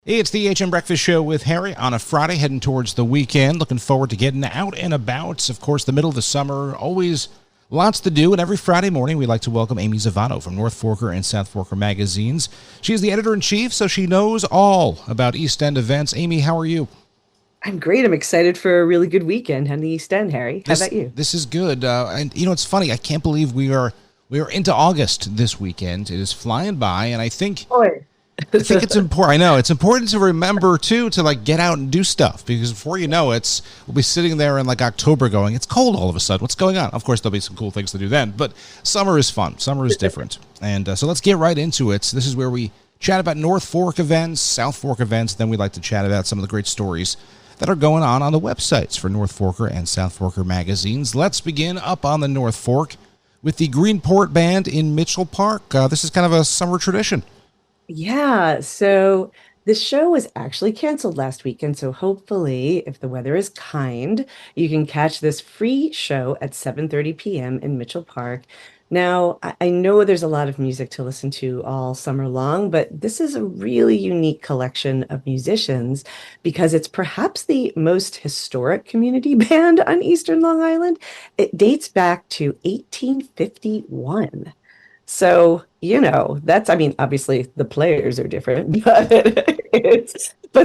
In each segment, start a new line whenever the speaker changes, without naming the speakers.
Hey, it's the EHM Breakfast Show with Harry on a Friday, heading towards the weekend. Looking forward to getting out and about. Of course, the middle of the summer, always lots to do. And every Friday morning, we like to welcome Amy Zavatto from North Forker and South Forker magazines. She is the editor-in-chief, so she knows all about East End events. Amy, how are you?
I'm great. I'm excited for a really good weekend on the East End, Harry. How
This
about you?
this is good. And you know, it's funny. I can't believe we are into August this weekend. It is flying by, and I think
Boy.
it's important. I know it's important to remember too to like get out and do stuff because before you know it, we'll be sitting there in like October going, it's cold all of a sudden. What's going on? Of course, there'll be some cool things to do then, but summer is fun. Summer is different, and so let's get right into it. This is where we chat about North Fork events, South Fork events. Then we like to chat about some of the great stories that are going on the websites for North Forker and South Forker magazines. Let's begin up on the North Fork with the Greenport Band in Mitchell Park. This is kind of a summer tradition.
Yeah, so this show was actually canceled last weekend. So hopefully, if the weather is kind, you can catch this free show at 7:30 p.m. in Mitchell Park. Now, I know there's a lot of music to listen to all summer long, but this is a really unique collection of musicians because it's perhaps the most historic community band on Eastern Long Island. It dates back to 1851. So, I mean, obviously the players are different, but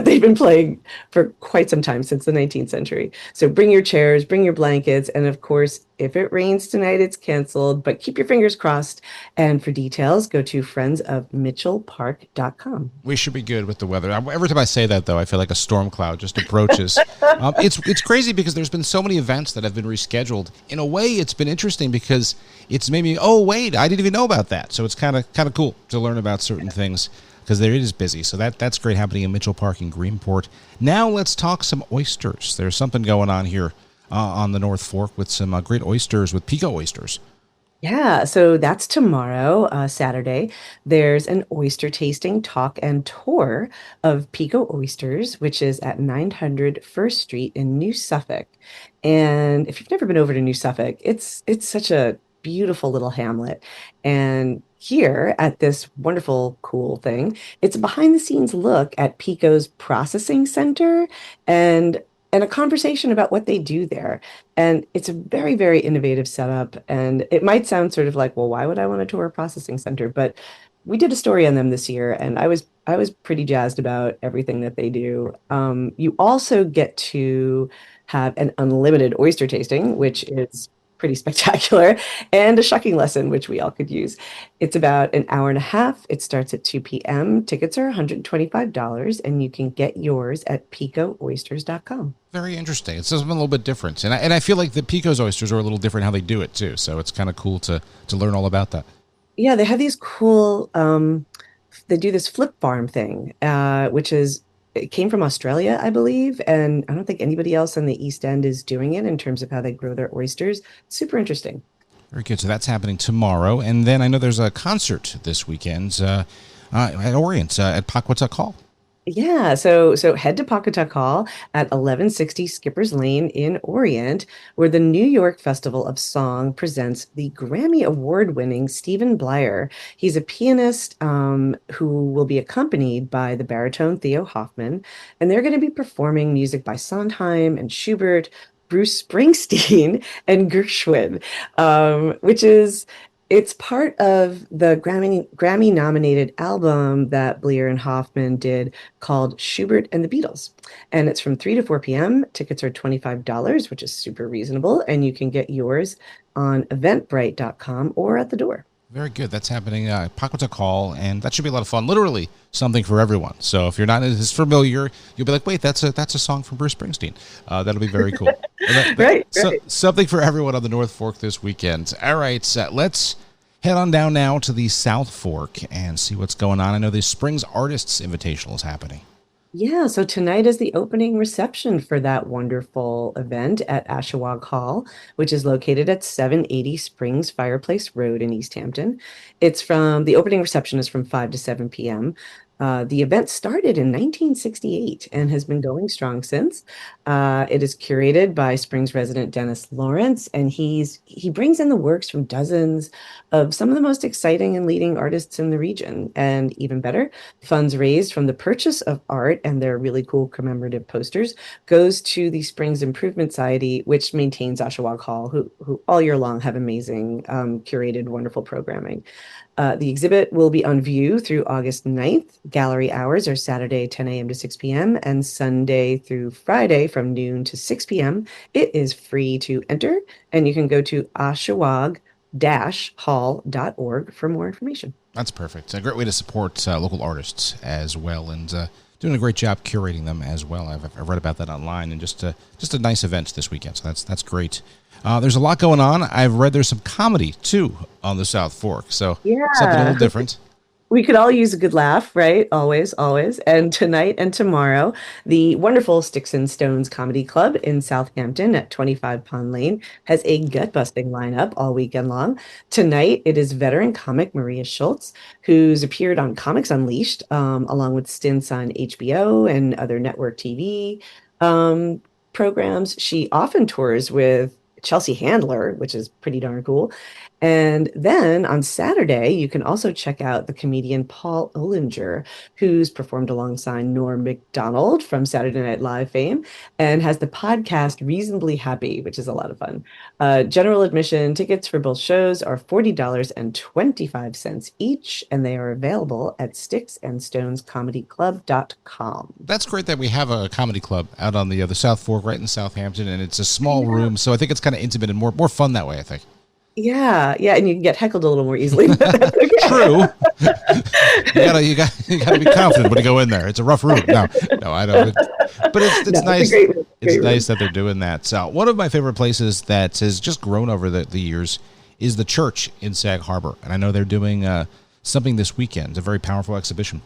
they've been playing for quite some time since the 19th century. So bring your chairs, bring your blankets, and of course, if it rains tonight, it's canceled, but keep your fingers crossed. And for details, go to friendsofmitchellpark.com.
We should be good with the weather. Every time I say that, though, I feel like a storm cloud just approaches. It's crazy because there's been so many events that have been rescheduled. In a way, it's been interesting because it's made me, oh wait, I didn't even know about that. So it's kind of cool to learn about certain things because there it is busy. So that's great happening in Mitchell Park in Greenport. Now let's talk some oysters. There's something going on here on the North Fork with some great oysters with Peeko Oysters.
Yeah, so that's tomorrow, Saturday. There's an oyster tasting talk and tour of Peeko Oysters, which is at 900 First Street in New Suffolk. And if you've never been over to New Suffolk, it's such a beautiful little hamlet. And here at this wonderful, cool thing, it's a behind the scenes look at Peeko's processing center and and a conversation about what they do there. And it's a very, very innovative setup. And it might sound sort of like, well, why would I want to tour a processing center? But we did a story on them this year, and I was pretty jazzed about everything that they do. You also get to have an unlimited oyster tasting, which is pretty spectacular, and a shucking lesson, which we all could use. It's about an hour and a half. It starts at 2 p.m. Tickets are $125, and you can get yours at picooysters.com.
Very interesting. It's something a little bit different, and I feel like the Peeko's oysters are a little different how they do it too. So it's kind of cool to learn all about that.
Yeah, they have these cool, they do this flip farm thing, which is, it came from Australia, I believe, and I don't think anybody else on the East End is doing it in terms of how they grow their oysters. Super interesting.
Very good. So that's happening tomorrow, and then I know there's a concert this weekend at Orient at Poquatuck Hall.
Yeah, so head to Poquatuck Hall at 1160 Skippers Lane in Orient, where the New York Festival of Song presents the Grammy Award-winning Stephen Blyer. He's a pianist who will be accompanied by the baritone Theo Hoffman, and they're going to be performing music by Sondheim and Schubert, Bruce Springsteen, and Gershwin, which is it's part of the Grammy nominated album that Bleer and Hoffman did called Schubert and the Beatles. And it's from 3 to 4 p.m. Tickets are $25, which is super reasonable. And you can get yours on eventbrite.com or at the door.
Very good. That's happening at Poquatuck Hall, and that should be a lot of fun. Literally something for everyone. So if you're not as familiar, you'll be like, wait, that's a song from Bruce Springsteen. That'll be very cool.
Right,
So
right.
something for everyone on the North Fork this weekend. All right, so let's head on down now to the South Fork and see what's going on. I know the Springs Artists Invitational is happening.
Yeah, so tonight is the opening reception for that wonderful event at Ashawag Hall, which is located at 780 Springs Fireplace Road in East Hampton. The opening reception is from 5 to 7 p.m. The event started in 1968 and has been going strong since. It is curated by Springs resident Dennis Lawrence, and he brings in the works from dozens of some of the most exciting and leading artists in the region. And even better, funds raised from the purchase of art and their really cool commemorative posters goes to the Springs Improvement Society, which maintains Poquatuck Hall, who all year long have amazing curated, wonderful programming. The exhibit will be on view through August 9th. Gallery hours are Saturday 10 a.m. to 6 p.m. and Sunday through Friday from noon to 6 p.m. It is free to enter, and you can go to ashawag-hall.org for more information.
That's perfect. It's a great way to support local artists as well, and doing a great job curating them as well. I've read about that online, and just a nice event this weekend. So that's great. There's a lot going on. I've read there's some comedy too on the South Fork, so something a little different.
We could all use a good laugh, right? Always, always. And tonight and tomorrow, the wonderful Sticks and Stones Comedy Club in Southampton at 25 Pond Lane has a gut-busting lineup all weekend long. Tonight, it is veteran comic Maria Schultz, who's appeared on Comics Unleashed, along with stints on HBO and other network TV programs. She often tours with Chelsea Handler, which is pretty darn cool. And then on Saturday, you can also check out the comedian Paul Ollinger, who's performed alongside Norm Macdonald from Saturday Night Live fame and has the podcast Reasonably Happy, which is a lot of fun. General admission tickets for both shows are $40.25 each, and they are available at sticksandstonescomedyclub.com.
That's great that we have a comedy club out on the South Fork, right in Southampton, and it's a small room, so I think it's kind of intimate and more fun that way, I think.
Yeah, and you can get heckled a little more easily.
True. you gotta be confident when you go in there. It's a rough room. No, I don't. But it's nice. It's nice that they're doing that. So one of my favorite places that has just grown over the years is the church in Sag Harbor, and I know they're doing something this weekend. It's a very powerful exhibition.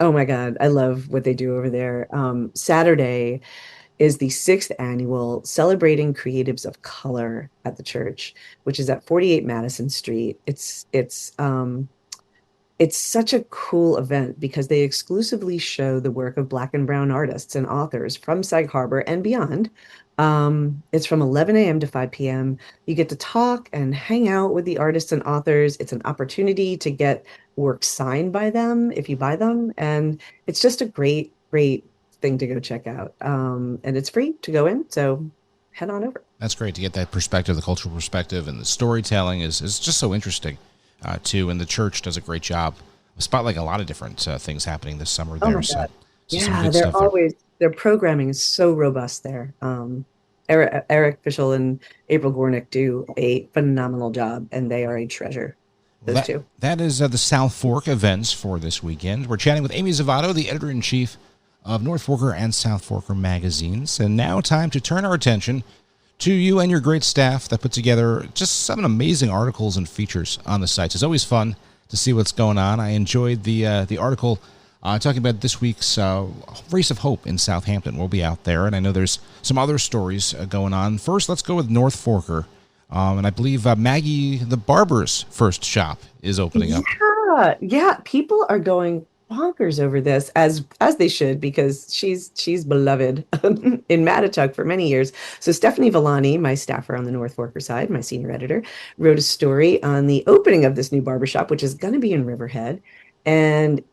Oh my God, I love what they do over there. Saturday is the 6th annual Celebrating Creatives of Color at the church, which is at 48 Madison Street. It's such a cool event because they exclusively show the work of Black and Brown artists and authors from Sag Harbor and beyond. It's from 11 a.m. to 5 p.m. You get to talk and hang out with the artists and authors. It's an opportunity to get work signed by them if you buy them. And it's just a great thing to go check out. And it's free to go in, so head on over.
That's great to get that perspective, the cultural perspective, and the storytelling is just so interesting too. And the church does a great job of spotlighting a lot of different things happening this summer there.
So yeah, their programming is so robust there. Eric Fischel and April Gornick do a phenomenal job, and they are a treasure. Those two. That
is the South Fork events for this weekend. We're chatting with Amy Zavatto, the editor-in-chief of North Forker and South Forker magazines. And now time to turn our attention to you and your great staff that put together just some amazing articles and features on the sites. It's always fun to see what's going on. I enjoyed the article talking about this week's Race of Hope in Southampton. We'll be out there, and I know there's some other stories going on. First, let's go with North Forker. And I believe Maggie the Barber's first shop is opening up.
Yeah, people are going bonkers over this, as they should, because she's beloved in Mattituck for many years. So Stephanie Villani, my staffer on the North Forker side, my senior editor, wrote a story on the opening of this new barbershop, which is going to be in Riverhead. And,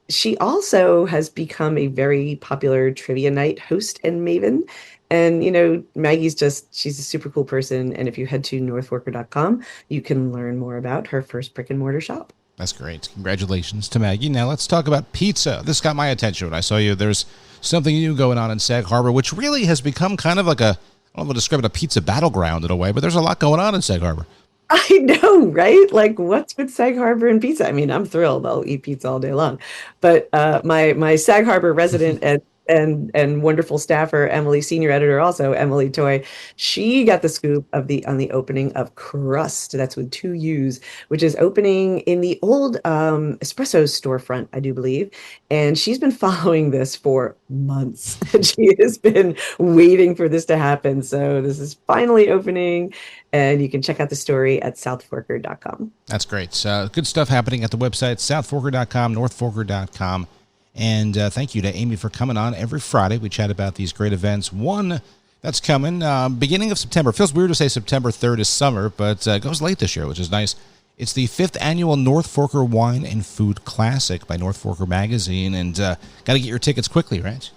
she also has become a very popular trivia night host and maven. And, Maggie's she's a super cool person. And if you head to northforker.com, you can learn more about her first brick and mortar shop.
That's great. Congratulations to Maggie. Now let's talk about pizza. This got my attention when I saw you. There's something new going on in Sag Harbor, which really has become kind of like I don't know if I'll describe it, a pizza battleground in a way, but there's a lot going on in Sag Harbor.
I know, right? Like, what's with Sag Harbor and pizza? I mean, I'm thrilled. I'll eat pizza all day long. But my Sag Harbor resident and wonderful staffer Emily, senior editor also Emily Toy, she got the scoop of the on the opening of Crust. That's with two U's, which is opening in the old espresso storefront, I do believe. And she's been following this for months. And she has been waiting for this to happen. So this is finally opening, and you can check out the story at southforker.com.
That's great. Good stuff happening at the website, southforker.com, northforker.com. And thank you to Amy for coming on every Friday. We chat about these great events. One that's coming beginning of September. It feels weird to say September 3rd is summer, but it goes late this year, which is nice. It's the 5th annual North Forker Wine and Food Classic by North Forker Magazine. And got to get your tickets quickly, right?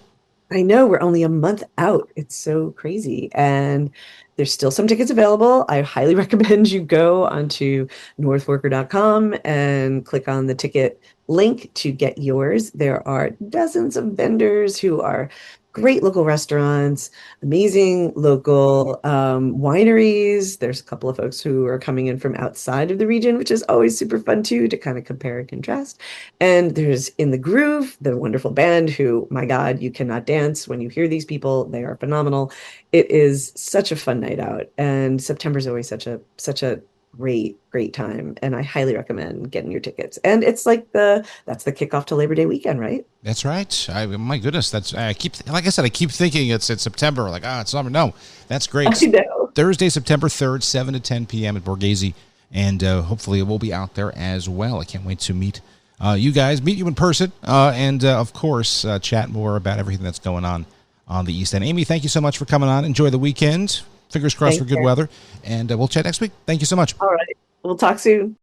I know we're only a month out. It's so crazy. And there's still some tickets available. I highly recommend you go onto northworker.com and click on the ticket link to get yours. There are dozens of vendors who are great local restaurants, amazing local wineries. There's a couple of folks who are coming in from outside of the region, which is always super fun too, to kind of compare and contrast. And there's In the Groove, the wonderful band who, my God, you cannot dance when you hear these people. They are phenomenal. It is such a fun night out. And September is always such a great time, and I highly recommend getting your tickets. And it's like that's the kickoff to Labor Day weekend, right?
That's right. My goodness, I keep thinking it's September. Like, it's summer. No, that's great.
I know.
Thursday, September 3rd, 7 to 10 p.m. at Borghese, and hopefully we'll be out there as well. I can't wait to meet you guys, meet you in person, and of course chat more about everything that's going on the East End. Amy, thank you so much for coming on. Enjoy the weekend. Fingers crossed for good weather, and we'll chat next week. Thank you so much.
All right. We'll talk soon.